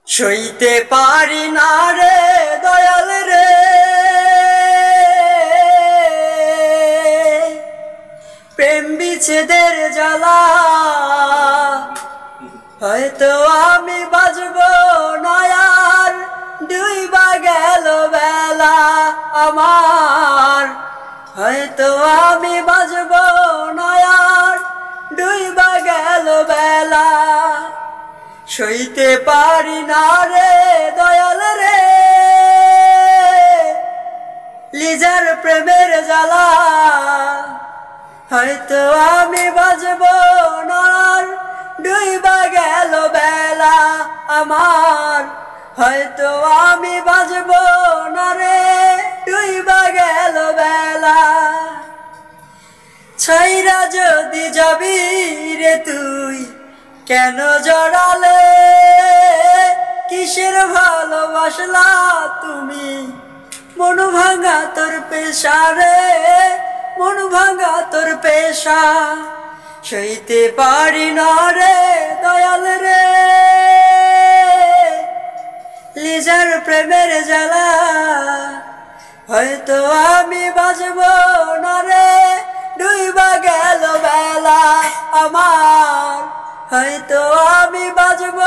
সইতে পারি না রে দয়াল রে, প্রেম বিচ্ছেদের জ্বালা। হয়তো আমি বাজব না আর, ডুইবা গেল বেলা আমার। হয়তো আমি বাজব না আর, ডুইবা গেল বেলা। সইতে পারি না রে দয়াল রে, লিজার প্রেমের জ্বালা। হয়তো আমি বাজব না আর, ডুইবা গেল বেলা আমার। হয়তো আমি বাজব না রে, ডুইবা গেল বেলা। ছাইরা যদি যাবি রে তুই, কেন জড়ালে? কিসের ভালোবাসলা তুমি? মন ভাঙা তোর পেশা রে, মন ভাঙা তোর পেশা। সইতে পারি না রে দয়াল রে, লিজার প্রেমের জ্বালা। হয়তো আমি বাজব না রে, ডুইবা গেল বেলা আমার। হয়তো আমি বাজব